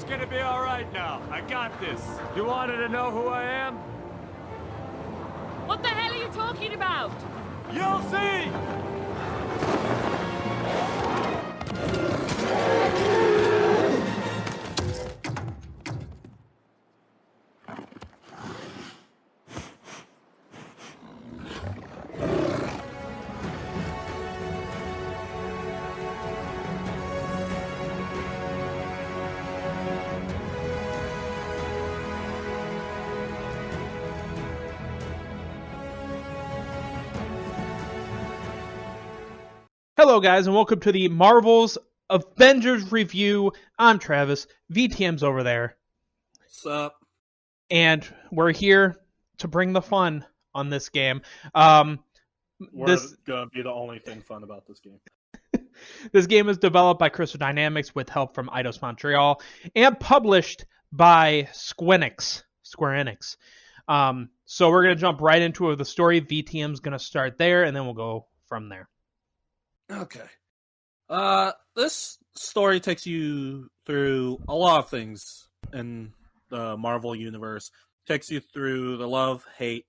gonna be all right now. I got this. You wanted to know who I am? What the hell are you talking about? You'll see! Hello, guys, and welcome to the Marvel's Avengers review. I'm Travis. VTM's over there. What's up? And we're here to bring the fun on this game. We're gonna be the only thing fun about this game. This game is developed by Crystal Dynamics with help from Eidos Montreal and published by Square Enix. So we're going to jump right into the story. VTM's going to start there, and then we'll go from there. Okay. This story takes you through a lot of things in the Marvel universe. Takes you through the love, hate,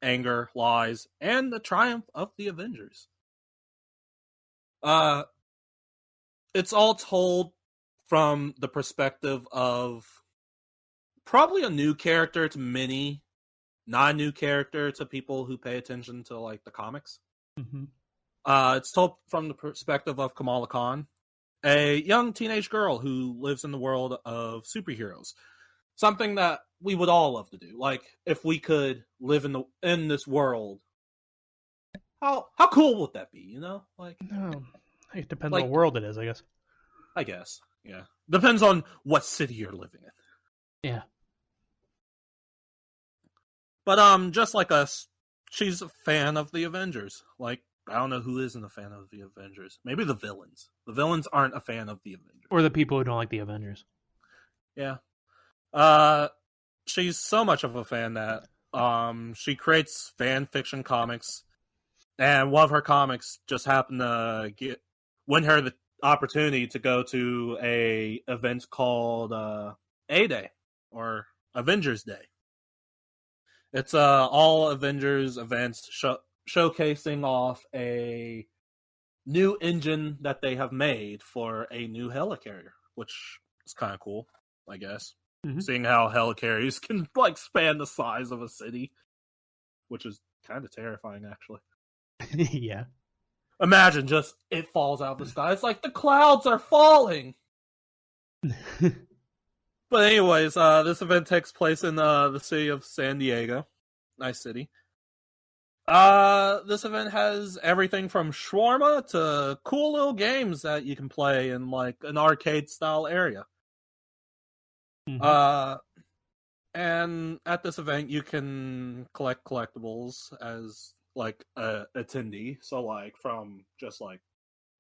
anger, lies, and the triumph of the Avengers. It's all told from the perspective of probably a new character to many, not a new character to people who pay attention to like the comics. Mm-hmm. It's told from the perspective of Kamala Khan, a young teenage girl who lives in the world of superheroes. Something that we would all love to do. Like, if we could live in this world, how cool would that be, you know? Like, It depends on what world it is, I guess. I guess, yeah. Depends on what city you're living in. Yeah. But, just like us, she's a fan of the Avengers. Like, I don't know who isn't a fan of the Avengers. Maybe the villains. The villains aren't a fan of the Avengers. Or the people who don't like the Avengers. Yeah. She's so much of a fan that she creates fan fiction comics. And one of her comics just happened to win her the opportunity to go to a event called A-Day, or Avengers Day. It's all Avengers events showcasing off a new engine that they have made for a new helicarrier, which is kind of cool, I guess. Mm-hmm. Seeing how helicarriers can like span the size of a city, which is kind of terrifying, actually. Yeah. Imagine just it falls out of the sky. It's like the clouds are falling. But anyways, this event takes place in the city of San Diego. Nice city. This event has everything from shawarma to cool little games that you can play in like an arcade style area. Mm-hmm. And at this event you can collect collectibles as like a attendee. So like from just like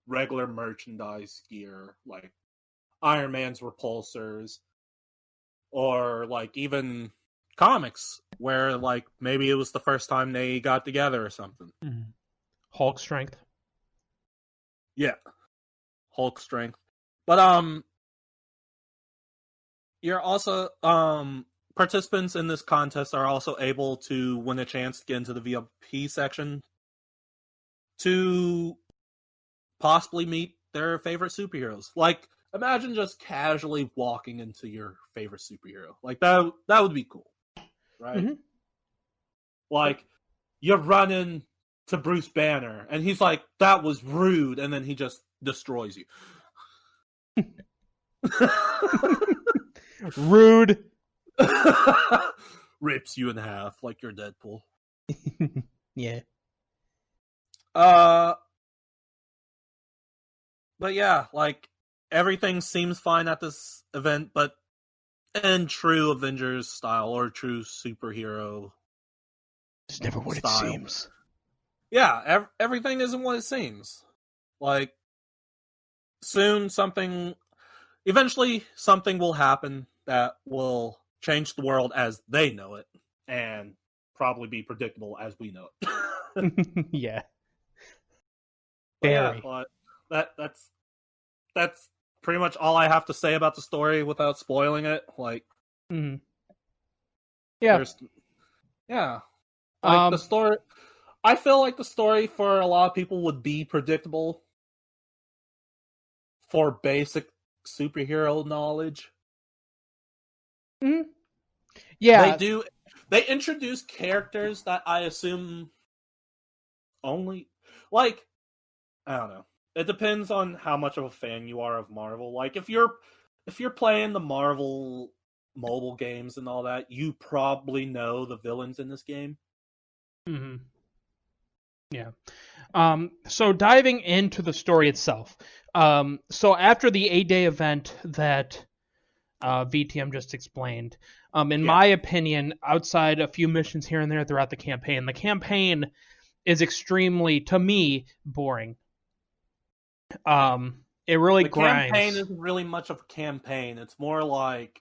regular merchandise gear, like Iron Man's repulsors, or like even comics where like maybe it was the first time they got together or something. Mm-hmm. Hulk strength. Yeah. Hulk strength. But you're also participants in this contest are also able to win a chance to get into the VIP section to possibly meet their favorite superheroes. Like, imagine just casually walking into your favorite superhero. Like that would be cool. Right? Mm-hmm. Like, you're running to Bruce Banner, and he's like, that was rude, and then he just destroys you. Rude. Rips you in half like you're Deadpool. Yeah. But yeah, like, everything seems fine at this event, but in true Avengers style or true superhero, it's never what style. It seems. Yeah, everything isn't what it seems. Like, eventually something will happen that will change the world as they know it, and probably be predictable as we know it. Yeah. Very. Yeah, but that's pretty much all I have to say about the story without spoiling it. Like, Mhm. Yeah. Yeah. Like the Um, story, I feel like the story for a lot of people would be predictable for basic superhero knowledge. mhm. Yeah. They introduce characters that I assume only, like, I don't know. It depends on how much of a fan you are of Marvel. Like, if you're playing the Marvel mobile games and all that, you probably know the villains in this game. Mhm. Yeah. So diving into the story itself. So after the 8-day event that VTM just explained, in Yeah. my opinion, outside a few missions here and there throughout the campaign is extremely, to me, boring. It really The campaign grinds. isn't really much of a campaign. It's more like,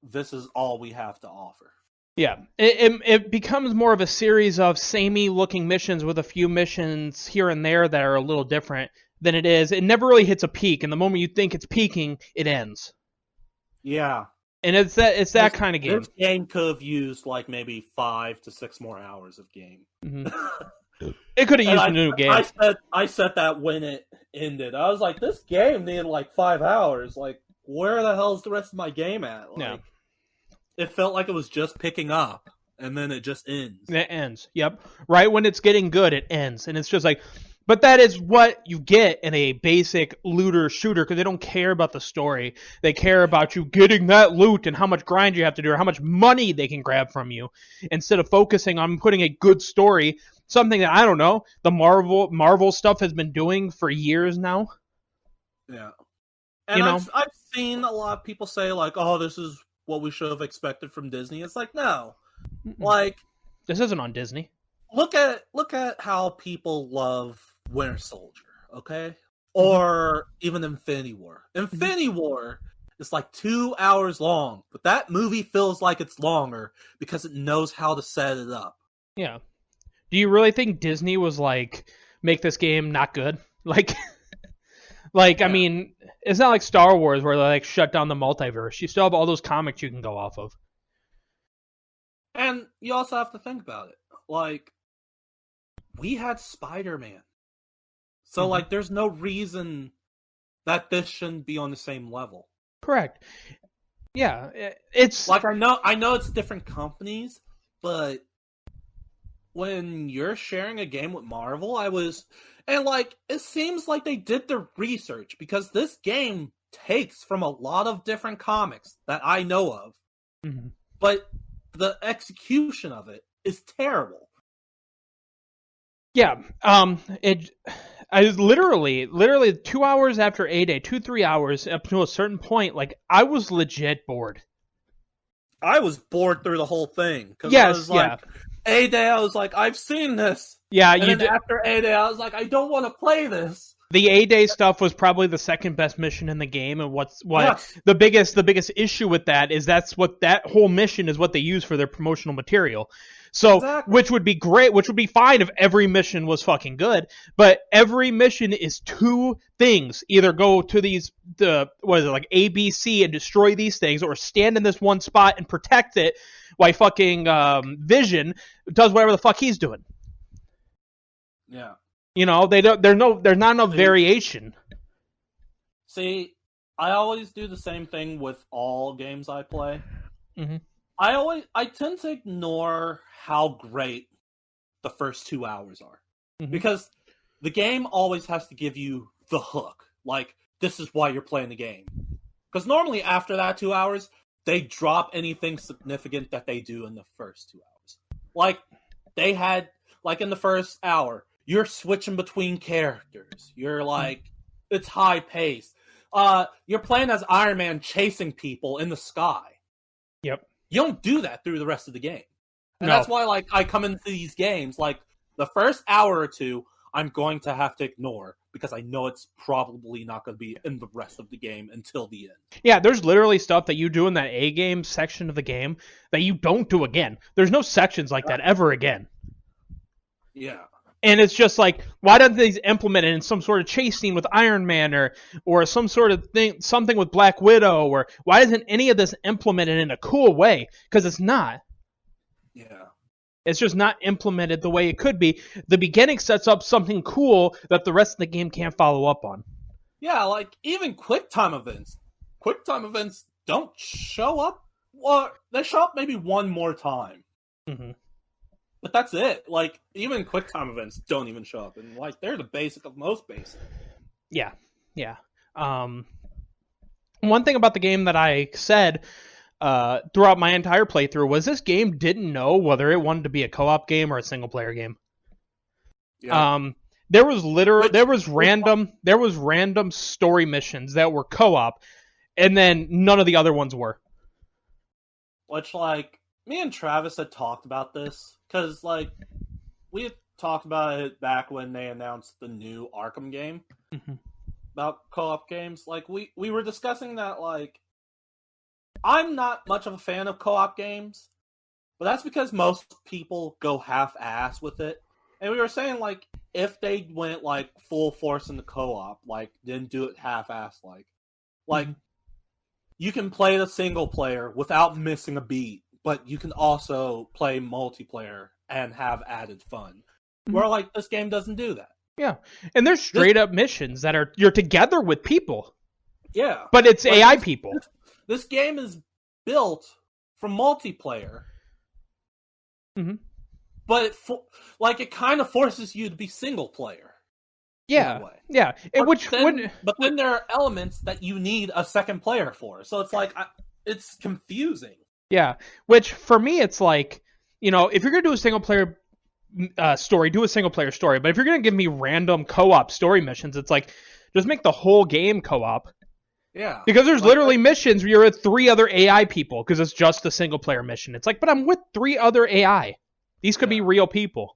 this is all we have to offer. Yeah, it becomes more of a series of samey looking missions with a few missions here and there that are a little different than it is. It never really hits a peak, and the moment you think it's peaking, it ends. Yeah. And it's that kind of game. This game could have used like maybe 5 to 6 more hours of game. Mm-hmm. It could have used a new game. I said that when it ended. I was like, this game needed like 5 hours. Like, where the hell's the rest of my game at? Like, Yeah. It felt like it was just picking up, and then it just ends. It ends. Yep. Right when it's getting good, it ends, and it's just like, but that is what you get in a basic looter shooter because they don't care about the story. They care about you getting that loot and how much grind you have to do or how much money they can grab from you, instead of focusing on putting a good story. Something that I don't know the Marvel stuff has been doing for years now. Yeah, and I've seen a lot of people say like, "Oh, this is what we should have expected from Disney." It's like, no, like this isn't on Disney. Look at how people love Winter Soldier, okay, or even Infinity War. Infinity War is like 2 hours long, but that movie feels like it's longer because it knows how to set it up. Yeah. Do you really think Disney was like, make this game not good? Like, I mean, it's not like Star Wars where they like shut down the multiverse. You still have all those comics you can go off of. And you also have to think about it. Like, we had Spider-Man. So, like, there's no reason that this shouldn't be on the same level. Correct. Yeah, it's... Like, I know it's different companies, but when you're sharing a game with Marvel, and like, it seems like they did their research because this game takes from a lot of different comics that I know of, but the execution of it is terrible. Yeah, I was literally 2 hours after A-Day, 2-3 hours up to a certain point, like, I was legit bored. I was bored through the whole thing. Yes, I was like, A-Day, I was like, I've seen this. Yeah, and then after A-Day, I was like, I don't want to play this. The A-Day stuff was probably the second best mission in the game, and the biggest issue with that is that whole mission is what they use for their promotional material. So, exactly. Which would be great, which would be fine if every mission was fucking good, but every mission is two things. Either go to like ABC and destroy these things, or stand in this one spot and protect it while fucking Vision does whatever the fuck he's doing. Yeah. You know, there's not enough variation. See, I always do the same thing with all games I play. Mm-hmm. I tend to ignore how great the first 2 hours are. Mm-hmm. Because the game always has to give you the hook. Like, this is why you're playing the game. Because normally after that 2 hours, they drop anything significant that they do in the first 2 hours. Like, they had, like in the first hour, you're switching between characters. You're like, it's high pace. You're playing as Iron Man chasing people in the sky. Yep. You don't do that through the rest of the game. And No. that's why, like, I come into these games, like, the first hour or two, I'm going to have to ignore because I know it's probably not going to be in the rest of the game until the end. Yeah, there's literally stuff that you do in that A-game section of the game that you don't do again. There's no sections like that ever again. Yeah. And it's just like, why don't they implement it in some sort of chase scene with Iron Man or some sort of thing, something with Black Widow, or why isn't any of this implemented in a cool way? Because it's not. Yeah. It's just not implemented the way it could be. The beginning sets up something cool that the rest of the game can't follow up on. Yeah, like even QuickTime events. QuickTime events don't show up. Well, they show up maybe one more time. Mm-hmm. But that's it. Like, even QuickTime events don't even show up. And, like, they're the basic of most basic. Yeah. One thing about the game that I said throughout my entire playthrough was this game didn't know whether it wanted to be a co-op game or a single-player game. Yeah. There was random story missions that were co-op, and then none of the other ones were. Which, like, me and Travis had talked about this, because, like, we had talked about it back when they announced the new Arkham game, about co-op games. Like, we were discussing that, like, I'm not much of a fan of co-op games, but that's because most people go half-ass with it. And we were saying, like, if they went, like, full force into co-op, like, didn't do it half-ass, like, you can play the single player without missing a beat, but you can also play multiplayer and have added fun. Where, like, this game doesn't do that. Yeah, and there's straight up missions that are you're together with people. Yeah. But it's like, AI people. This game is built for multiplayer. Mm-hmm. But, it kind of forces you to be single player. Yeah, yeah. But then there are elements that you need a second player for. So it's like, it's confusing. Yeah, which for me, it's like, if you're going to do a single player story, do a single player story. But if you're going to give me random co-op story missions, it's like, just make the whole game co-op. Yeah. Because there's literally missions where you're with 3 other AI people because it's just a single player mission. It's like, but I'm with 3 other AI. These could be real people.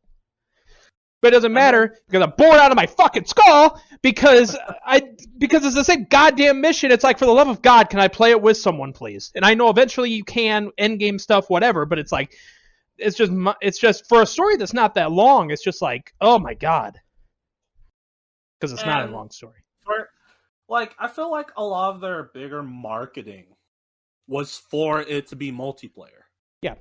But it doesn't matter because I'm bored out of my fucking skull because it's the same goddamn mission. It's like, for the love of God, can I play it with someone, please? And I know eventually you can, end game stuff, whatever. But it's like, it's just for a story that's not that long. It's just like, oh my God, because it's not a long story. I feel like a lot of their bigger marketing was for it to be multiplayer. Yeah.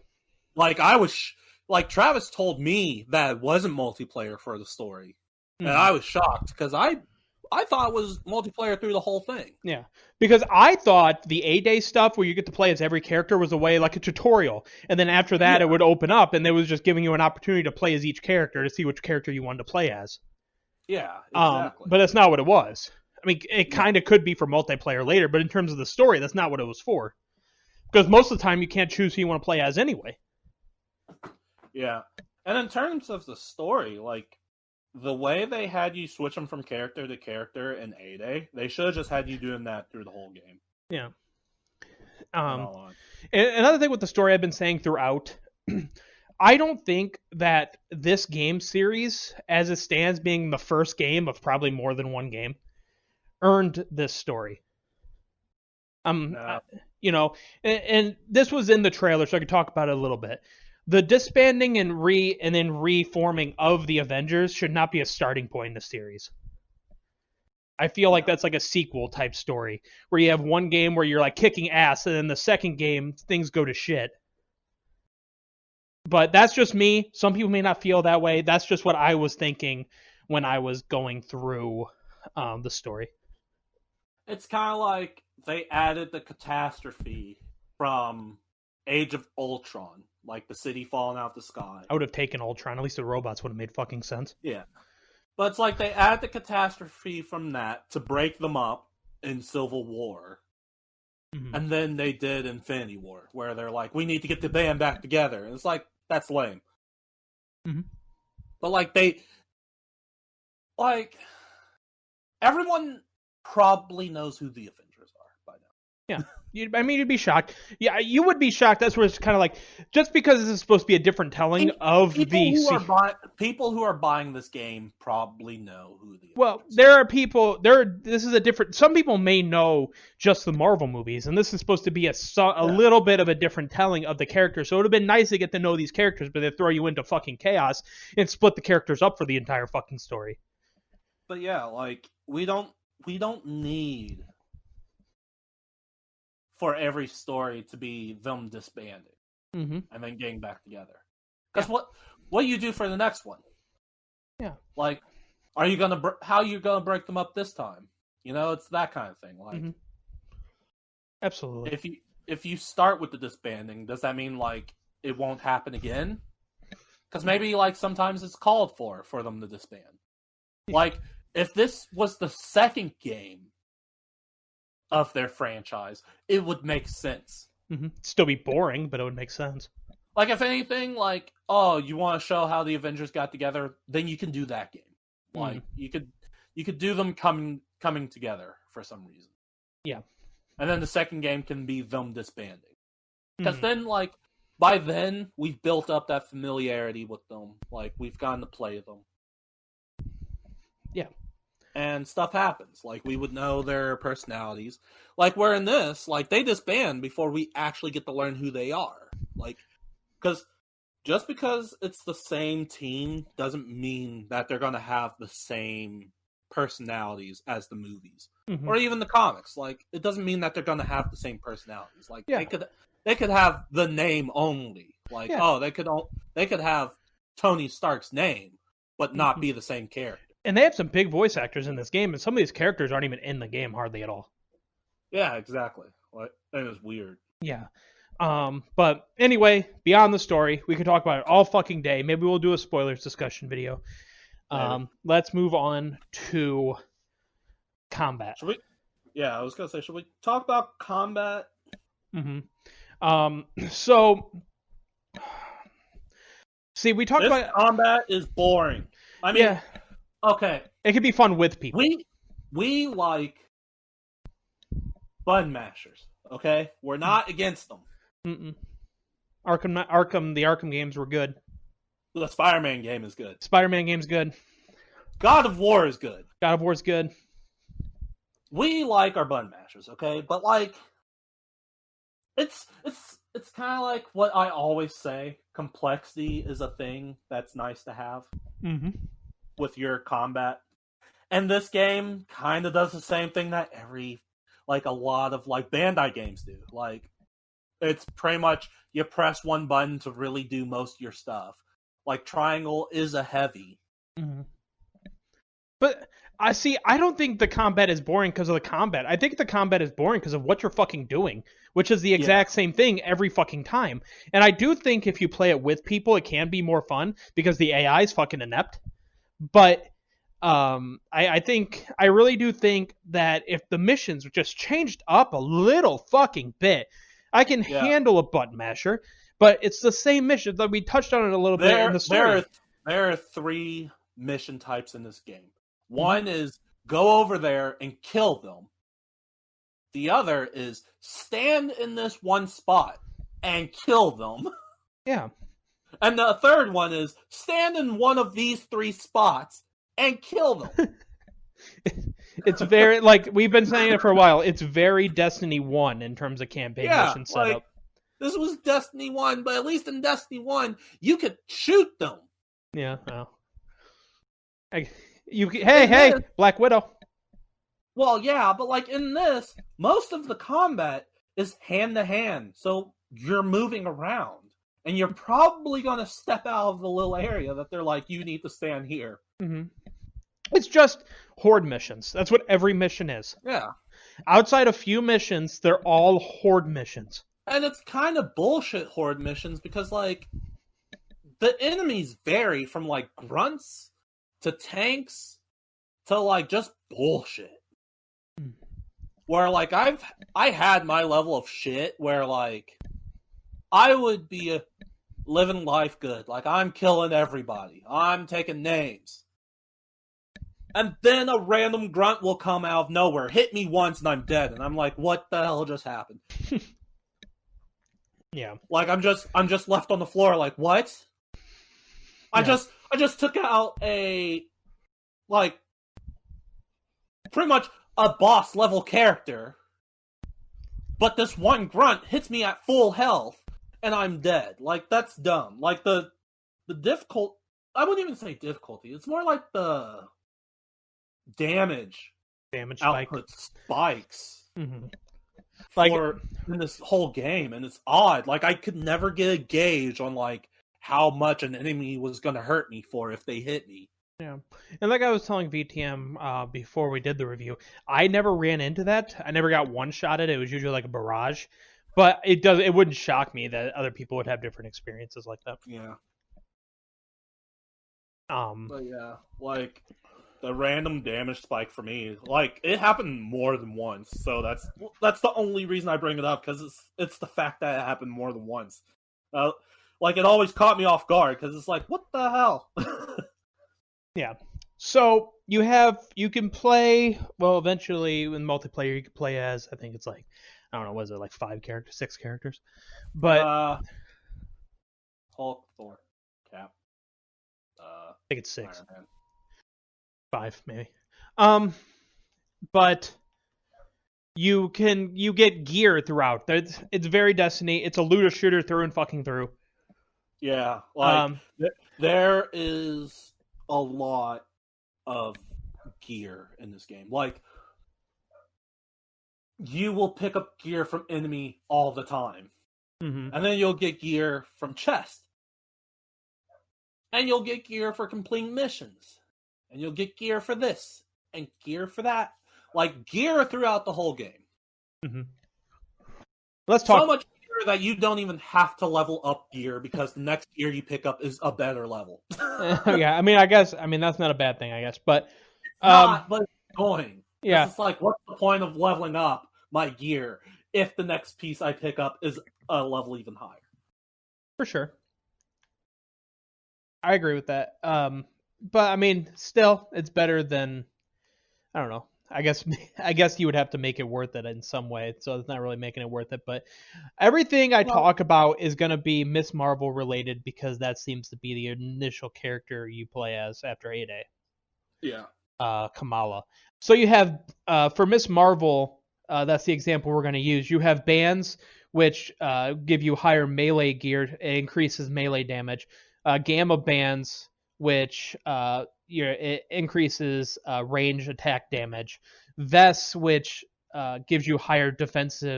Like Travis told me that it wasn't multiplayer for the story. And I was shocked because I thought it was multiplayer through the whole thing. Yeah. Because I thought the A-Day stuff where you get to play as every character was a way like a tutorial. And then after that it would open up and it was just giving you an opportunity to play as each character to see which character you wanted to play as. Yeah, exactly. But that's not what it was. I mean, it kind of could be for multiplayer later, but in terms of the story, that's not what it was for. Because most of the time, you can't choose who you want to play as anyway. Yeah. And in terms of the story, like, the way they had you switch them from character to character in A-Day, they should have just had you doing that through the whole game. Yeah. Another thing with the story I've been saying throughout, I don't think that this game series, as it stands, being the first game of probably more than one game, earned this story. No. And this was in the trailer, so I could talk about it a little bit. The disbanding and then reforming of the Avengers should not be a starting point in the series. I feel like that's like a sequel type story where you have one game where you're like kicking ass, and then the second game things go to shit. But that's just me. Some people may not feel that way. That's just what I was thinking when I was going through the story. It's kind of like they added the catastrophe from Age of Ultron, like the city falling out the sky. I would have taken Ultron. At least the robots would have made fucking sense. Yeah. But it's like they added the catastrophe from that to break them up in Civil War. Mm-hmm. And then they did Infinity War, where they're like, we need to get the band back together. And it's like, that's lame. Mm-hmm. But everyone probably knows who the Avengers are by now. Yeah. You'd be shocked. Yeah, you would be shocked. That's where it's kind of like, just because this is supposed to be a different telling of people who are buying this game probably know who the Well, there are people. This is a different. Some people may know just the Marvel movies, and this is supposed to be a little bit of a different telling of the characters. So it would have been nice to get to know these characters, but they throw you into fucking chaos and split the characters up for the entire fucking story. But yeah, like we don't need for every story to be them disbanding and then getting back together. Because what you do for the next one? Yeah, like, are you gonna how are you gonna break them up this time? You know, it's that kind of thing. Like, absolutely. If you start with the disbanding, does that mean like it won't happen again? Because maybe like sometimes it's called for them to disband. Like, if this was the second game of their franchise, it would make sense. Still be boring, but it would make sense. Like, if anything, like, oh, you want to show how the Avengers got together, then you can do that game. Like, you could do them coming together for some reason. Yeah. And then the second game can be them disbanding. Because then, like, by then, we've built up that familiarity with them. Like, we've gotten to play them. Yeah. And stuff happens. Like, we would know their personalities. Like, where in this, like, they disband before we actually get to learn who they are. Like, because just because it's the same team doesn't mean that they're going to have the same personalities as the movies. Or even the comics. Like, it doesn't mean that they're going to have the same personalities. Like, they could have the name only. Like, they could have Tony Stark's name, but not be the same character. And they have some big voice actors in this game, and some of these characters aren't even in the game hardly at all. Yeah, exactly. Like, it was weird. Yeah. But anyway, beyond the story, we could talk about it all fucking day. Maybe we'll do a spoilers discussion video. Let's move on to combat. Should we? Yeah, I was gonna say, should we talk about combat? So, see, we talked about combat is boring. I mean, okay, it could be fun with people. We like button mashers. Okay, we're not against them. The Arkham games were good. The Spider-Man game is good. Spider-Man game's good. God of War is good. God of War's good. We like our button mashers, okay? But like, it's kind of like what I always say. Complexity is a thing that's nice to have with your combat. And this game kind of does the same thing that a lot of like Bandai games do. Like, it's pretty much you press one button to really do most of your stuff. Like, triangle is a heavy. But I don't think the combat is boring because of the combat. I think the combat is boring because of what you're fucking doing, which is the exact same thing every fucking time. And I do think if you play it with people, it can be more fun because the AI is fucking inept. But I really do think that if the missions were just changed up a little fucking bit, I can handle a button masher. But it's the same mission that we touched on it a little bit in the story. There are 3 mission types in this game. One is go over there and kill them. The other is stand in this one spot and kill them. Yeah. And the third one is stand in one of these 3 spots and kill them. It's very, like, we've been saying it for a while, it's very Destiny 1 in terms of campaign mission setup. Like, this was Destiny 1, but at least in Destiny 1, you could shoot them. Yeah, well. Hey, Black Widow. Well, yeah, but like in this, most of the combat is hand to hand, so you're moving around, and you're probably going to step out of the little area that they're like, you need to stand here. It's just horde missions. That's what every mission is. Yeah. Outside a few missions, they're all horde missions. And it's kind of bullshit horde missions because, like, the enemies vary from, like, grunts to tanks to, like, just bullshit. Where, like, I had my level of shit where, like, I would be living life good. Like, I'm killing everybody. I'm taking names. and then a random grunt will come out of nowhere, hit me once, and I'm dead. And I'm like, what the hell just happened? Yeah. Like I'm just left on the floor. Like what? I just took out a like pretty much a boss level character, but this one grunt hits me at full health, and I'm dead. Like that's dumb. Like the difficult. I wouldn't even say difficulty. It's more like the damage spike. output spikes Mm-hmm. for in this whole game, and it's odd. Like I could never get a gauge on like how much an enemy was going to hurt me for if they hit me. Yeah, and like I was telling VTM before we did the review, I never ran into that. I never got one shot at it. It was usually like a barrage, but it wouldn't shock me that other people would have different experiences like that. Yeah. But yeah, like the random damage spike for me, like it happened more than once. So that's the only reason I bring it up, because it's the fact that it happened more than once. Like it always caught me off guard because it's like, what the hell? Yeah. So you can play, well, eventually in multiplayer you can play as, I think it's like, I don't know, was it like 6 characters? But Hulk, Thor, Cap. I think it's 6. Iron Man. 5 maybe. But you get gear throughout. It's very Destiny. It's a looter shooter through and fucking through. Yeah, like there is a lot of gear in this game. Like you will pick up gear from enemy all the time. Mm-hmm. And then you'll get gear from chest. And you'll get gear for completing missions. And you'll get gear for this. And gear for that. Like, gear throughout the whole game. Mm-hmm. Let's talk. So much gear that you don't even have to level up gear, because the next gear you pick up is a better level. Yeah, I mean, that's not a bad thing, I guess. But, but it's going. Yeah. It's like, what's the point of leveling up my gear if the next piece I pick up is a level even higher? For sure. I agree with that. But I mean, still, it's better than, I don't know. I guess you would have to make it worth it in some way, so it's not really making it worth it. But everything I talk about is going to be Miss Marvel related, because that seems to be the initial character you play as after A-Day. Yeah. Kamala. So you have, for Miss Marvel, that's the example we're going to use. You have bands, which give you higher melee gear. It increases melee damage. Gamma bands, which it increases range attack damage. Vests, which gives you higher defense,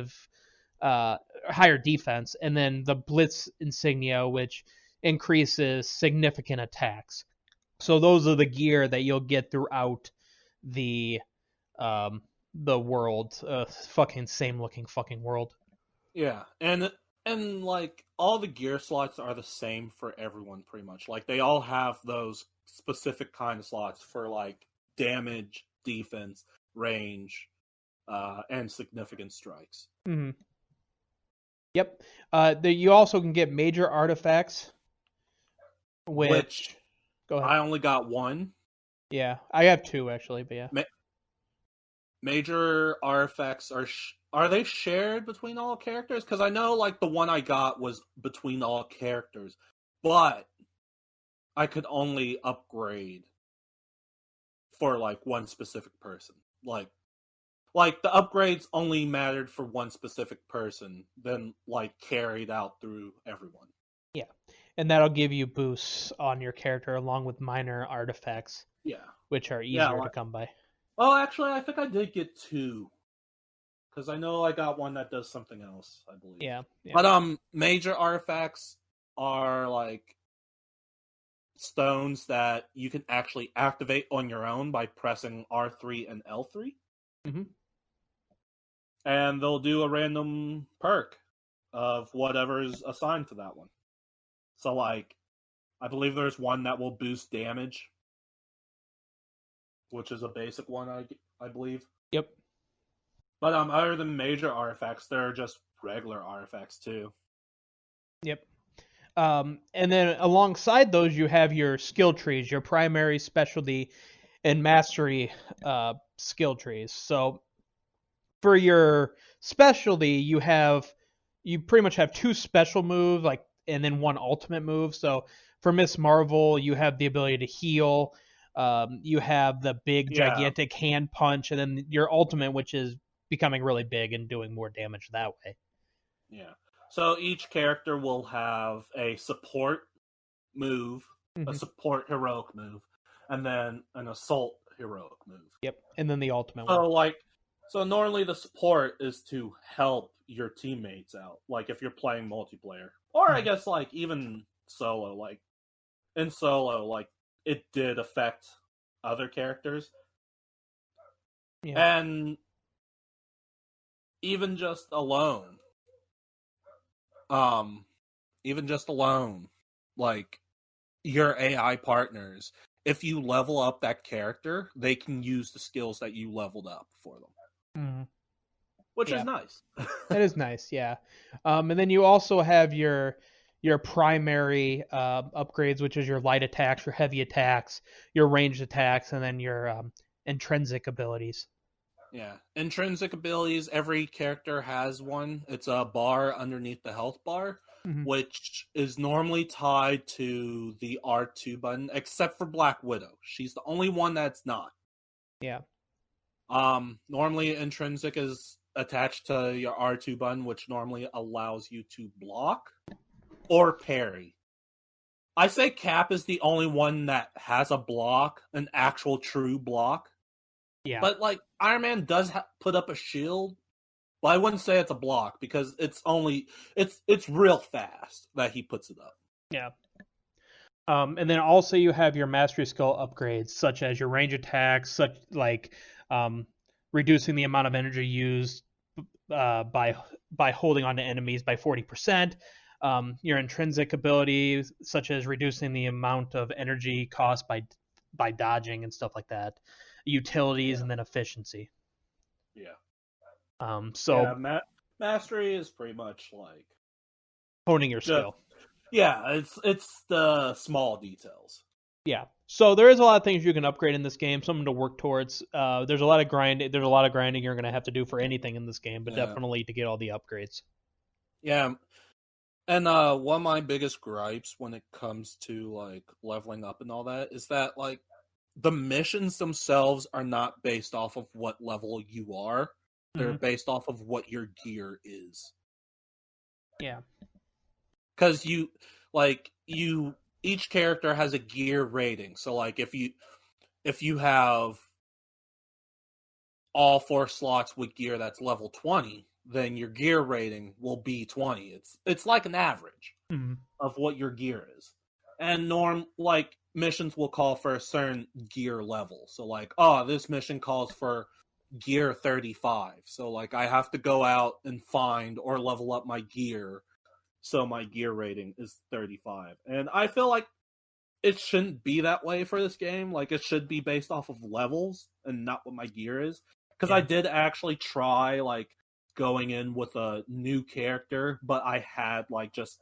and then the Blitz insignia, which increases significant attacks. So those are the gear that you'll get throughout the world. Fucking same looking fucking world. Yeah, and like all the gear slots are the same for everyone pretty much. Like they all have those specific kind of slots for like damage, defense, range, and significant strikes. Mm-hmm. Yep. You also can get major artifacts, which go ahead. I only got one. Yeah, I have 2 actually, but yeah. Major artifacts are they shared between all characters? Because I know like the one I got was between all characters, but I could only upgrade for like one specific person. Like the upgrades only mattered for one specific person, then like carried out through everyone. Yeah, and that'll give you boosts on your character along with minor artifacts. Yeah, which are easier to come by. Oh, actually, I think I did get 2. Because I know I got one that does something else, I believe. Yeah. But major artifacts are like stones that you can actually activate on your own by pressing R3 and L3. Mm-hmm. And they'll do a random perk of whatever's assigned to that one. So like, I believe there's one that will boost damage, which is a basic one, I believe. Yep. But other than major artifacts, there are just regular artifacts too. Yep. And then alongside those, you have your skill trees, your primary specialty, and mastery skill trees. So for your specialty, you pretty much have 2 special moves, like, and then 1 ultimate move. So for Miss Marvel, you have the ability to heal. You have the big gigantic hand punch, and then your ultimate, which is becoming really big and doing more damage that way. Yeah. So each character will have a support move, a support heroic move, and then an assault heroic move. Yep, and then the ultimate one. So normally the support is to help your teammates out, like if you're playing multiplayer, or I guess like even solo. Like in solo, like it did affect other characters, and even just alone, like your AI partners, if you level up that character, they can use the skills that you leveled up for them. Which is nice. That is nice, yeah. And then you also have your primary upgrades, which is your light attacks, your heavy attacks, your ranged attacks, and then your intrinsic abilities. Yeah. Intrinsic abilities, every character has one. It's a bar underneath the health bar, which is normally tied to the R2 button, except for Black Widow. She's the only one that's not. Yeah. Normally intrinsic is attached to your R2 button, which normally allows you to block or parry. I say Cap is the only one that has a block, an actual true block. Yeah. But like Iron Man does put up a shield, but I wouldn't say it's a block because it's real fast that he puts it up. Yeah. And then also you have your mastery skill upgrades, such as your range attacks, such like reducing the amount of energy used by holding on to enemies by 40%. Your intrinsic abilities, such as reducing the amount of energy cost by dodging and stuff like that. Utilities and then efficiency. Yeah. Mastery is pretty much like honing your skill. Yeah, it's the small details. Yeah. So there is a lot of things you can upgrade in this game, something to work towards. There's a lot of grinding you're going to have to do for anything in this game, but definitely to get all the upgrades. Yeah. And one of my biggest gripes when it comes to like leveling up and all that is that like the missions themselves are not based off of what level you are. They're based off of what your gear is. Yeah. Because each character has a gear rating. So like if you have all 4 slots with gear that's level 20, then your gear rating will be 20. It's like an average of what your gear is. And missions will call for a certain gear level. So like, this mission calls for gear 35. So like I have to go out and find or level up my gear so my gear rating is 35. And I feel like it shouldn't be that way for this game. Like it should be based off of levels and not what my gear is. Because I did actually try like going in with a new character, but I had like just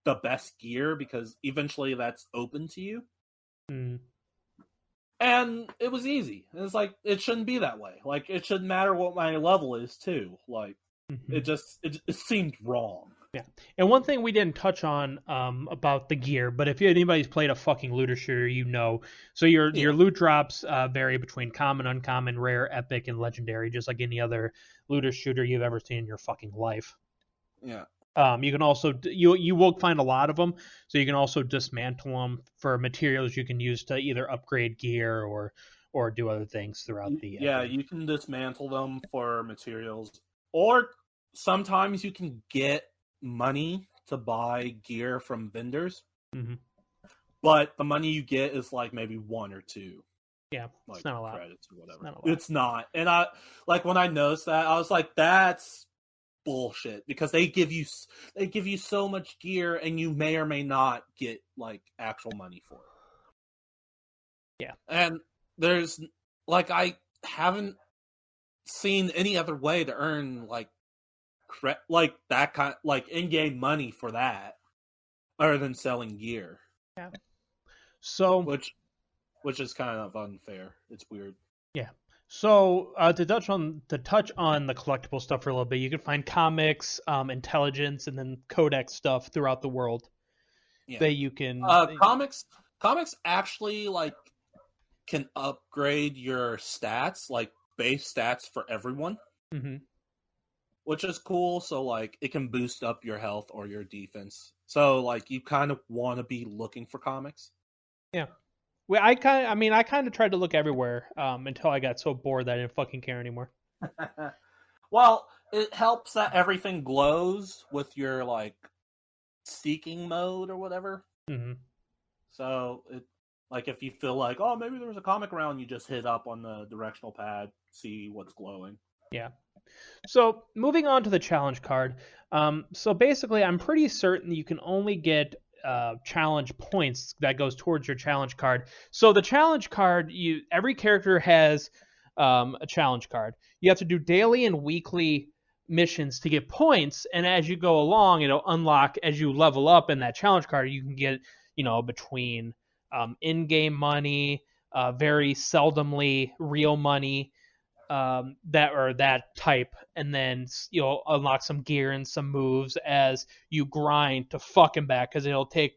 the best gear because eventually that's open to you. And it was easy. It's like it shouldn't be that way. Like it shouldn't matter what my level is too. Like it seemed wrong. Yeah. And one thing we didn't touch on about the gear, but if anybody's played a fucking looter shooter, you know. So your loot drops vary between common, uncommon, rare, epic, and legendary, just like any other looter shooter you've ever seen in your fucking life. Yeah. You can also you will find a lot of them, so you can also dismantle them for materials you can use to either upgrade gear or do other things throughout the game. You can dismantle them for materials, or sometimes you can get money to buy gear from vendors, but the money you get is like maybe 1 or 2. Yeah, like it's not a lot. Credits or whatever. It's not, and I like when I noticed that I was like, that's bullshit because they give you so much gear and you may or may not get like actual money for it. Yeah, and there's like I haven't seen any other way to earn like that kind like in-game money for that other than selling gear. Yeah. So which is kind of unfair. It's weird. Yeah. So to touch on the collectible stuff for a little bit, you can find comics, intelligence, and then codex stuff throughout the world Yeah. that you can. Comics actually like can upgrade your stats, like base stats for everyone, which is cool. So like it can boost up your health or your defense. So like you kind of want to be looking for comics. Yeah. Well, I kind of tried to look everywhere until I got so bored that I didn't fucking care anymore. Well, it helps that everything glows with your like seeking mode or whatever. So it, like if you feel like, oh, maybe there's a comic around, you just hit up on the directional pad, see what's glowing. Yeah. So moving on to the challenge card. So basically, I'm pretty certain you can only get challenge points that goes towards your challenge card. So the challenge card, every character has a challenge card. You have to do daily and weekly missions to get points, and as you go along, it'll unlock as you level up in that challenge card. You can get between in-game money, very seldomly real money. That type, and then you'll unlock some gear and some moves as you grind to fuck him back, because it'll take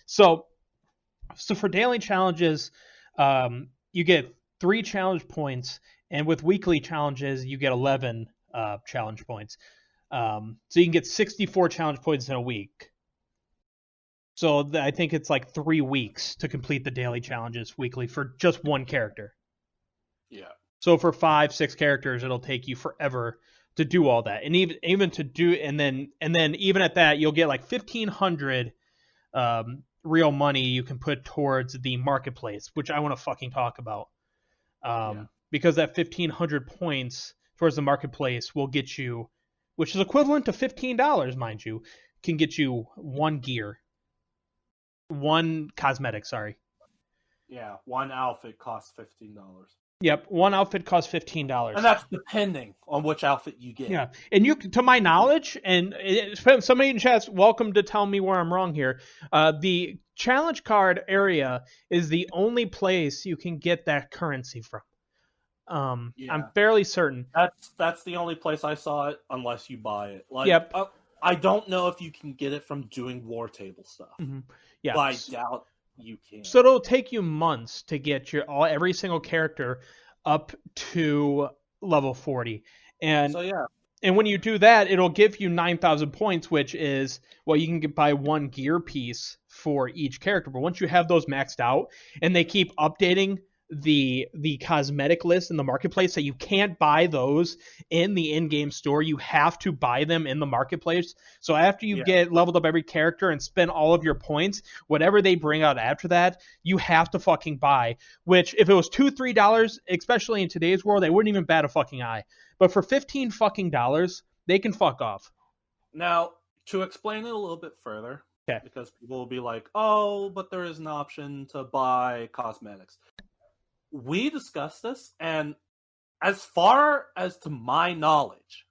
so for daily challenges, you get 3 challenge points, and with weekly challenges you get 11 challenge points. So you can get 64 challenge points in a week. So I think it's like 3 weeks to complete the daily challenges weekly for just one character. Yeah. So for 5-6 characters, it'll take you forever to do all that, and even to do, and then even at that, you'll get like 1,500 real money you can put towards the marketplace, which I want to fucking talk about, because that 1,500 points towards the marketplace will get you, which is equivalent to $15, mind you, can get you one cosmetic. Sorry. Yeah, one outfit costs $15. Yep, one outfit costs $15, and that's depending on which outfit you get. Yeah, and to my knowledge, and somebody in chat's welcome to tell me where I'm wrong here. The challenge card area is the only place you can get that currency from. I'm fairly certain. That's the only place I saw it, unless you buy it. Like, yep. I don't know if you can get it from doing war table stuff. Yeah, but I doubt you can. So it'll take you months to get every single character up to level 40, and so yeah. And when you do that, it'll give you 9,000 buy, which is, well, you can buy one gear piece for each character. But once you have those maxed out, and they keep updating the cosmetic list in the marketplace, so you can't buy those in the in-game store. You have to buy them in the marketplace. So after you get leveled up every character and spend all of your points, whatever they bring out after that, you have to fucking buy. Which, if it was $2-3, especially in today's world, they wouldn't even bat a fucking eye. But for $15 fucking, they can fuck off. Now, to explain it a little bit further, because people will be like, oh, but there is an option to buy cosmetics. We discussed this, and as far as to my knowledge,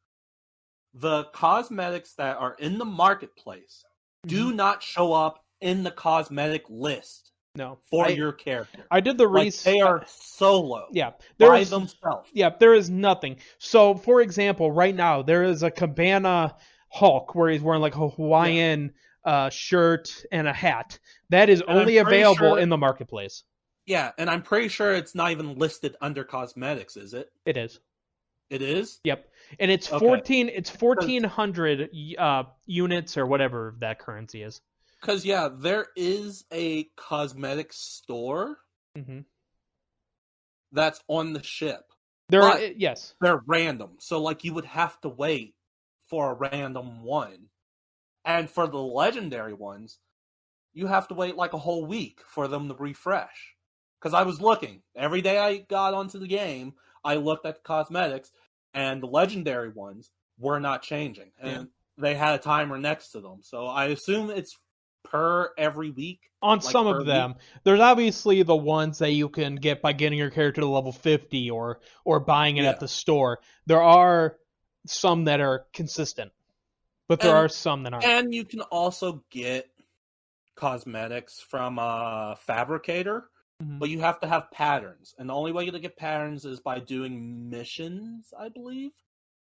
the cosmetics that are in the marketplace do not show up in the cosmetic list. No, for your character. I did the research. They are solo. Yeah, by themselves. Yeah, there is nothing. So, for example, right now there is a Cabana Hulk where he's wearing like a Hawaiian shirt and a hat. That is only available in the marketplace. Yeah, and I'm pretty sure it's not even listed under cosmetics, is it? It is. It is? Yep. And it's 1,400 units or whatever that currency is. Because, there is a cosmetic store that's on the ship. Yes. They're random. So, like, you would have to wait for a random one. And for the legendary ones, you have to wait like a whole week for them to refresh. Because I was looking. Every day I got onto the game, I looked at the cosmetics, and the legendary ones were not changing. And they had a timer next to them. So I assume it's per every week. On some of them. There's obviously the ones that you can get by getting your character to level 50 or buying it at the store. There are some that are consistent. But there are some that aren't. And you can also get cosmetics from a fabricator Mhm. but you have to have patterns, and the only way to get patterns is by doing missions, I believe.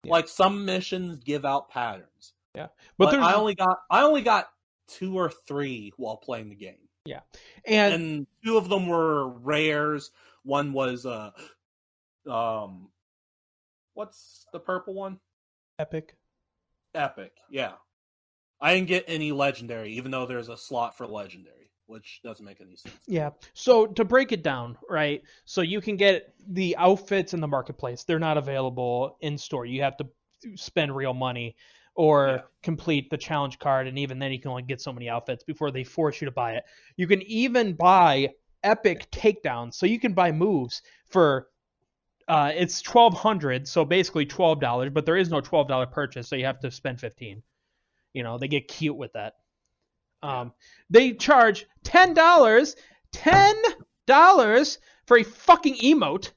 Yeah. Like some missions give out patterns. Yeah, But there's I only got 2 or 3 while playing the game. yeah, and And 2 of them were rares. One was what's the purple one? epic. Epic. Yeah. I didn't get any legendary, even though there's a slot for legendary, which doesn't make any sense. Yeah. So to break it down, right? So you can get the outfits in the marketplace. They're not available in store. You have to spend real money or complete the challenge card, and even then you can only get so many outfits before they force you to buy it. You can even buy epic takedowns. So you can buy moves for it's 1,200, so basically $12, but there is no $12 purchase, so you have to spend 15. You know, they get cute with that. They charge $10 for a fucking emote.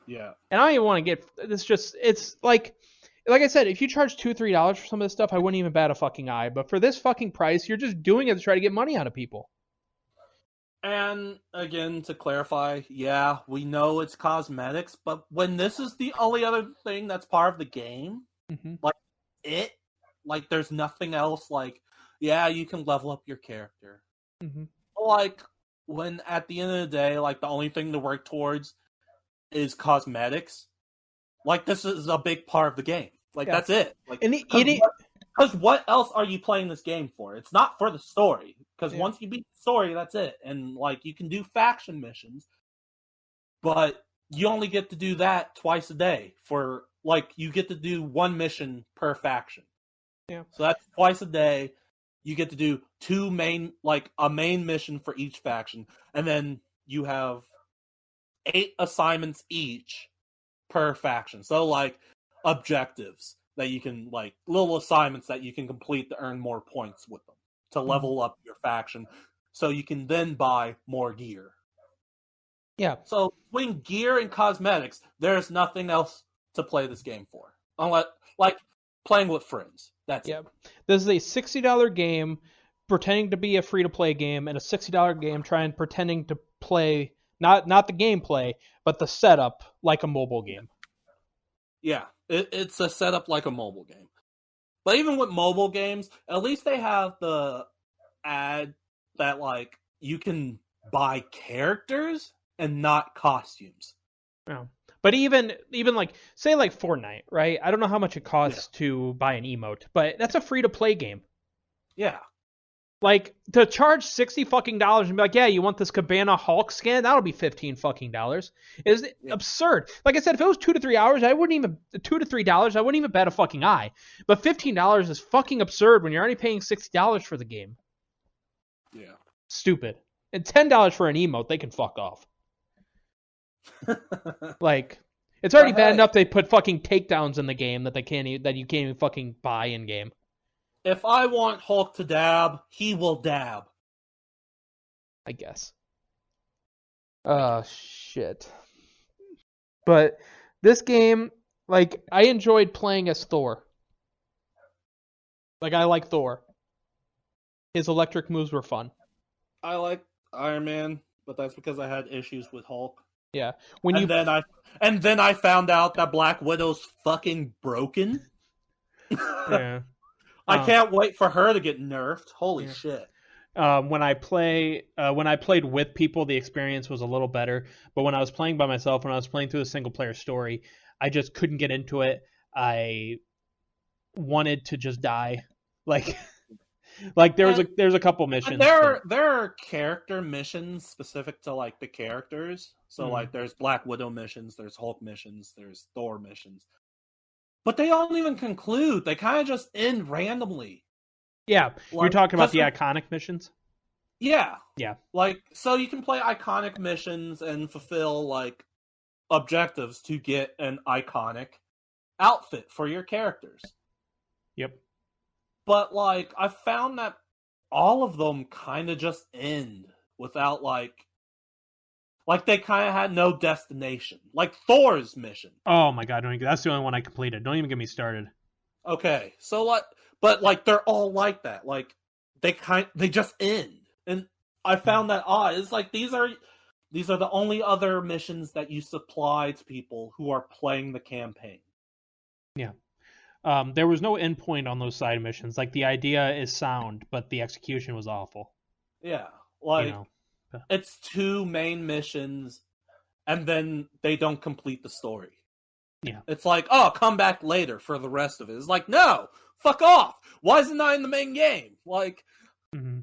Yeah. And I don't even want to get. It's like I said, if you charge $2-3 for some of this stuff, I wouldn't even bat a fucking eye. But for this fucking price, you're just doing it to try to get money out of people. And again, to clarify, yeah, we know it's cosmetics, but when this is the only other thing that's part of the game, like there's nothing else. Like, yeah, you can level up your character. Mm-hmm. Like when at the end of the day, like the only thing to work towards is cosmetics. Like this is a big part of the game. Like that's it. Like because what else are you playing this game for? It's not for the story. Because once you beat the story, that's it. And like you can do faction missions, but you only get to do that twice a day. For like you get to do one mission per faction. Yeah. So that's twice a day. You get to do a main mission for each faction, and then you have 8 assignments each per faction. So like objectives that you can like little assignments that you can complete to earn more points with them to level up your faction, so you can then buy more gear. Yeah. So between gear and cosmetics, there's nothing else to play this game for, unless like playing with friends. That's it. This is a $60 game pretending to be a free-to-play game, and a $60 game pretending to play not the gameplay, but the setup like a mobile game. Yeah, it's a setup like a mobile game. But even with mobile games, at least they have the ad that like you can buy characters and not costumes. Yeah. But even like say like Fortnite, right? I don't know how much it costs to buy an emote, but that's a free to play game. Yeah. Like to charge $60 fucking and be like, yeah, you want this Cabana Hulk skin? That'll be $15 fucking. Is absurd. Like I said, if it was $2 to 3 hours, I wouldn't even $2 to $3. I wouldn't even bat a fucking eye. But $15 is fucking absurd when you're already paying $60 for the game. Yeah. Stupid. And $10 for an emote, they can fuck off. Like, it's already bad enough they put fucking takedowns in the game that you can't even fucking buy in game. If I want Hulk to dab, he will dab. I guess. Oh shit. But this game, like, I enjoyed playing as Thor. Like, I like Thor. His electric moves were fun. I like Iron Man, but that's because I had issues with Hulk. Yeah. And then I found out that Black Widow's fucking broken. Yeah. I can't wait for her to get nerfed. Holy shit. When I played with people, the experience was a little better. But when I was playing by myself, when I was playing through the single player story, I just couldn't get into it. I wanted to just die. Like there's a couple missions. There are character missions specific to like the characters. So like there's Black Widow missions, there's Hulk missions, there's Thor missions. But they don't even conclude. They kind of just end randomly. Yeah, you're talking about the iconic missions? Yeah. Yeah. Like, so you can play iconic missions and fulfill, like, objectives to get an iconic outfit for your characters. Yep. But, like, I found that all of them kind of just end without, like they kind of had no destination. Like Thor's mission. Oh my god, that's the only one I completed. Don't even get me started. Okay, so but like they're all like that. Like they just end, and I found that odd. It's like these are These are the only other missions that you supply to people who are playing the campaign. Yeah. There was no endpoint on those side missions. Like, the idea is sound, but the execution was awful. Yeah, like, You know? it's 2 main missions, and then they don't complete the story. Yeah. It's like, oh, come back later for the rest of it. It's like, no, fuck off. Why isn't that in the main game? Like, Mm-hmm.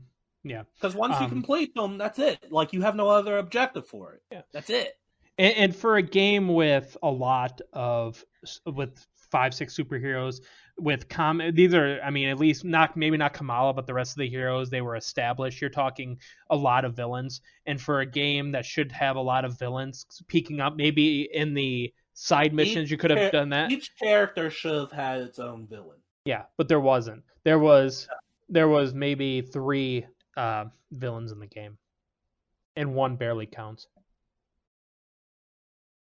Yeah. because once you complete them, that's it. Like, you have no other objective for it. Yeah. That's it. And for a game with a lot of, with 5-6 superheroes, with these are, I mean, at least maybe not Kamala, but the rest of the heroes, they were established. You're talking a lot of villains, and for a game that should have a lot of villains peeking up, maybe in the side missions, you could have done that. Each character should have had its own villain. Yeah, but there wasn't. There was maybe 3 villains in the game, and 1 barely counts.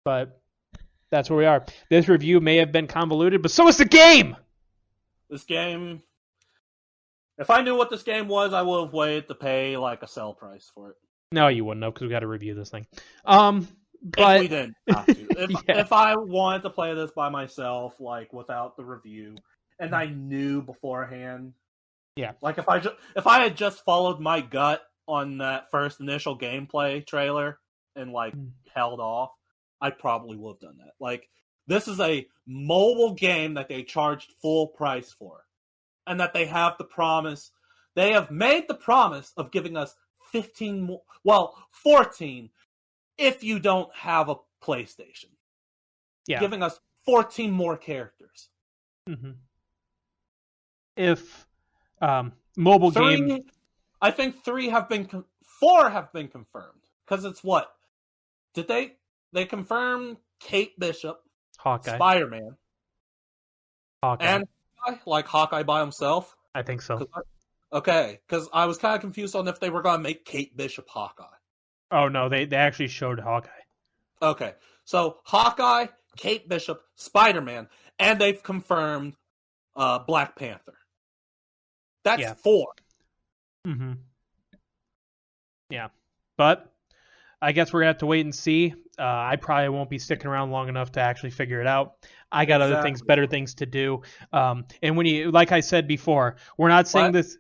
But that's where we are. This review may have been convoluted, but so is the game! This game... If I knew what this game was, I would have waited to pay, like, a sell price for it. No, you wouldn't have, because we got to review this thing. But If we didn't have to. Yeah. If I wanted to play this by myself, like, without the review, and I knew beforehand... Yeah. Like, if I had just followed my gut on that first initial gameplay trailer and, like, held off, I probably would have done that. Like, this is a mobile game that they charged full price for. And that they have made the promise of giving us 15 more, 14 if you don't have a PlayStation. Yeah. Giving us 14 more characters. Mm-hmm. If mobile 3, game... I think 4 have been confirmed. Because it's what? Did they confirm Kate Bishop, Hawkeye. Spider-Man, Hawkeye. and like Hawkeye by himself? I think so. Okay, because I was kind of confused on if they were going to make Kate Bishop Hawkeye. Oh, no, they actually showed Hawkeye. Okay, so Hawkeye, Kate Bishop, Spider-Man, and they've confirmed Black Panther. That's 4. Mm-hmm. Yeah, but I guess we're going to have to wait and see. I probably won't be sticking around long enough to actually figure it out. I got other things, better things to do. And when you, like I said before, we're not saying this.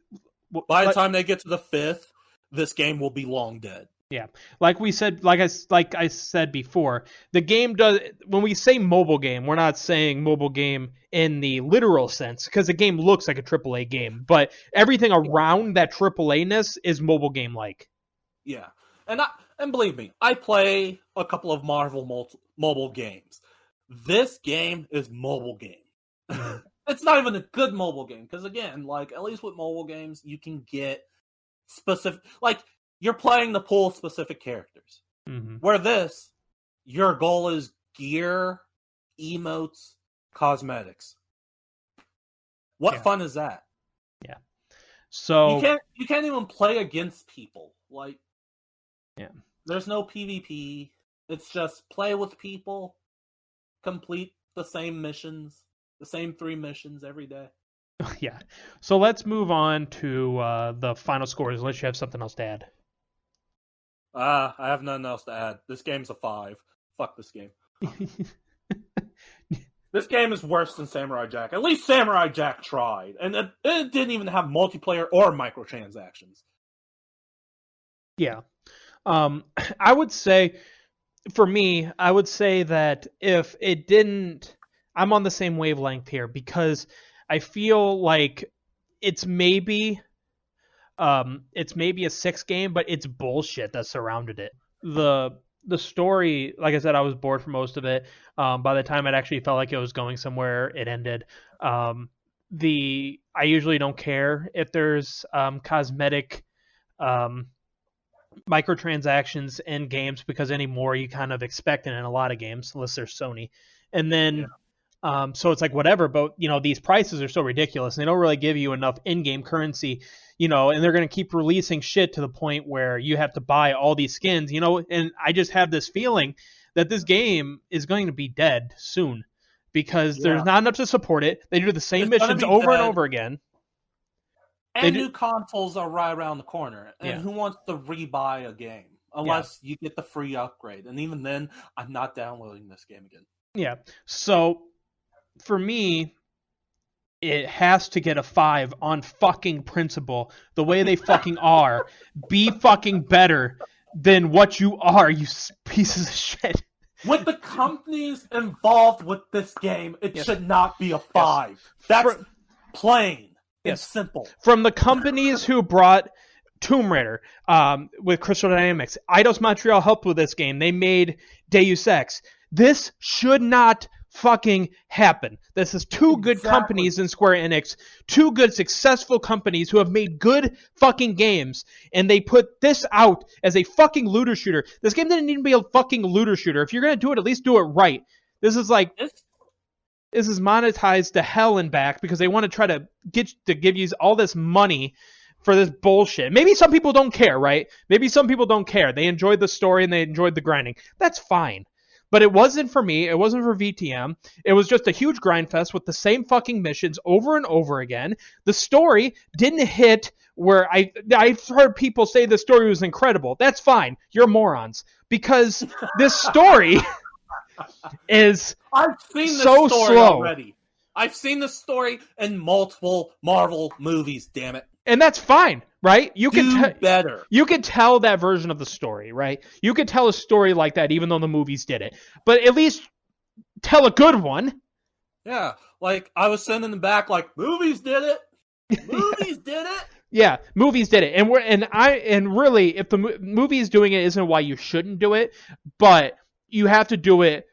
By the time they get to the 5th, this game will be long dead. Yeah, like we said, like I said before, the game does. When we say mobile game, we're not saying mobile game in the literal sense, because the game looks like a AAA game, but everything around that AAA-ness is mobile game like. Yeah, and believe me, I play a couple of Marvel mobile games. This game is mobile game. It's not even a good mobile game, because again, like, at least with mobile games, you can get specific, like, you're playing to pull specific characters. Mm-hmm. Where this, your goal is gear, emotes, cosmetics. What fun is that? Yeah. So you can't even play against people. Like, yeah. There's no PvP. It's just play with people, complete the same missions, the same 3 missions every day. Yeah. So let's move on to the final scores, unless you have something else to add. I have nothing else to add. This game's a 5. Fuck this game. This game is worse than Samurai Jack. At least Samurai Jack tried. And it didn't even have multiplayer or microtransactions. Yeah. I would say, for me, I would say that if it didn't... I'm on the same wavelength here, because I feel like it's maybe a 6 game, but it's bullshit that surrounded it. The story, like I said, I was bored for most of it. By the time it actually felt like it was going somewhere, it ended. I usually don't care if there's cosmetic microtransactions in games, because anymore you kind of expect it in a lot of games, unless they're Sony. And then so it's like whatever, but these prices are so ridiculous, and they don't really give you enough in-game currency, and they're going to keep releasing shit to the point where you have to buy all these skins, and I just have this feeling that this game is going to be dead soon, because there's not enough to support it. They do the same missions over and over again. And new consoles are right around the corner. And who wants to rebuy a game? unless you get the free upgrade. And even then, I'm not downloading this game again. Yeah. So for me, it has to get a 5 on fucking principle. The way they fucking are. Be fucking better than what you are, you pieces of shit. With the companies involved with this game, it should not be a 5. Yes. That's plain and simple. From the companies who brought Tomb Raider with Crystal Dynamics, Eidos Montreal helped with this game. They made Deus Ex. This should not fucking happen. This is two good companies in Square Enix, two good successful companies who have made good fucking games, and they put this out as a fucking looter shooter. This game didn't need to be a fucking looter shooter. If you're gonna do it, at least do it right. This is like this is monetized to hell and back because they want to try to give you all this money for this bullshit. Maybe some people don't care, right? Maybe some people don't care. They enjoyed the story and they enjoyed the grinding. That's fine. But it wasn't for me. It wasn't for VTM. It was just a huge grind fest with the same fucking missions over and over again. The story didn't hit where I've heard people say the story was incredible. That's fine. You're morons. Because this story is I've seen this so story slow. Already. I've seen this story in multiple Marvel movies, damn it. And that's fine, right? You can better. You could tell that version of the story, right? You could tell a story like that even though the movies did it. But at least tell a good one. Yeah, like I was sitting in the back like, movies did it. Movies did it. Yeah, movies did it. And really if the movie's doing it isn't why you shouldn't do it, but you have to do it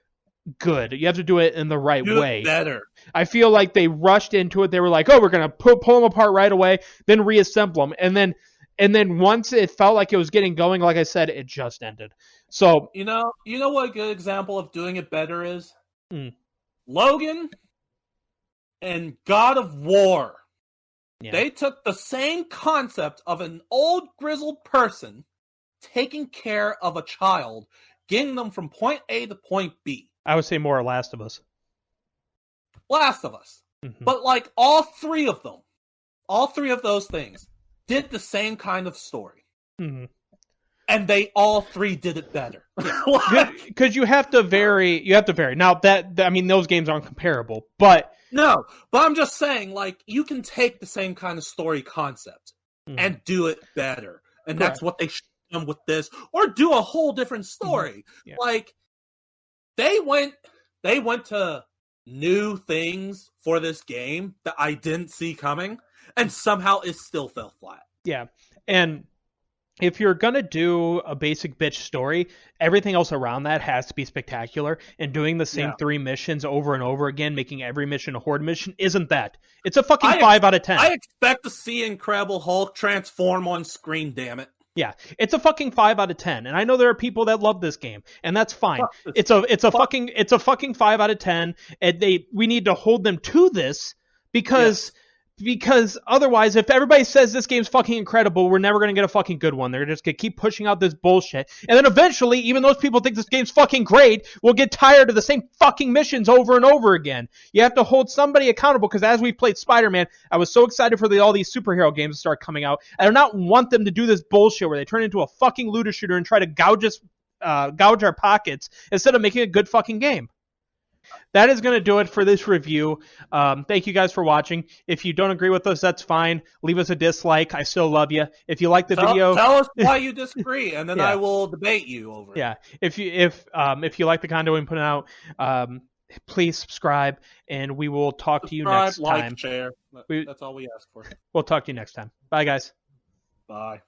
good. You have to do it in the right way. Better. I feel like they rushed into it. They were like, "Oh, we're gonna pull them apart right away, then reassemble them," and then once it felt like it was getting going, like I said, it just ended. So you know what a good example of doing it better is? Logan and God of War. Yeah. They took the same concept of an old grizzled person taking care of a child, getting them from point A to point B. I would say more Last of Us. Last of Us. Mm-hmm. But like all three of those things did the same kind of story. Mm-hmm. And they all three did it better. Because you have to vary. Now those games aren't comparable, but no, but I'm just saying, like, you can take the same kind of story concept and do it better. And that's what they should have done with this. Or do a whole different story. Mm-hmm. Yeah. Like, they went to new things for this game that I didn't see coming, and somehow it still fell flat. Yeah, and if you're gonna do a basic bitch story, everything else around that has to be spectacular, and doing the same 3 missions over and over again, making every mission a horde mission, isn't that. It's a fucking 5 out of 10. I expect to see Incredible Hulk transform on screen, damn it. Yeah, it's a fucking 5 out of 10, and I know there are people that love this game, and that's fine. It's a fucking 5 out of 10, and we need to hold them to this because otherwise, if everybody says this game's fucking incredible, we're never gonna get a fucking good one. They're just gonna keep pushing out this bullshit, and then eventually, even those people think this game's fucking great, will get tired of the same fucking missions over and over again. You have to hold somebody accountable, because as we played Spider-Man, I was so excited for all these superhero games to start coming out. I do not want them to do this bullshit where they turn into a fucking looter shooter and try to gouge our pockets instead of making a good fucking game. That is going to do it for this review. Thank you guys for watching. If you don't agree with us, that's fine. Leave us a dislike. I still love you. If you like the video, tell us why you disagree, and then I will debate you over it. Yeah. If you like the content we put out, please subscribe, and we will talk to you next time. Like, share. That's all we ask for. We'll talk to you next time. Bye, guys. Bye.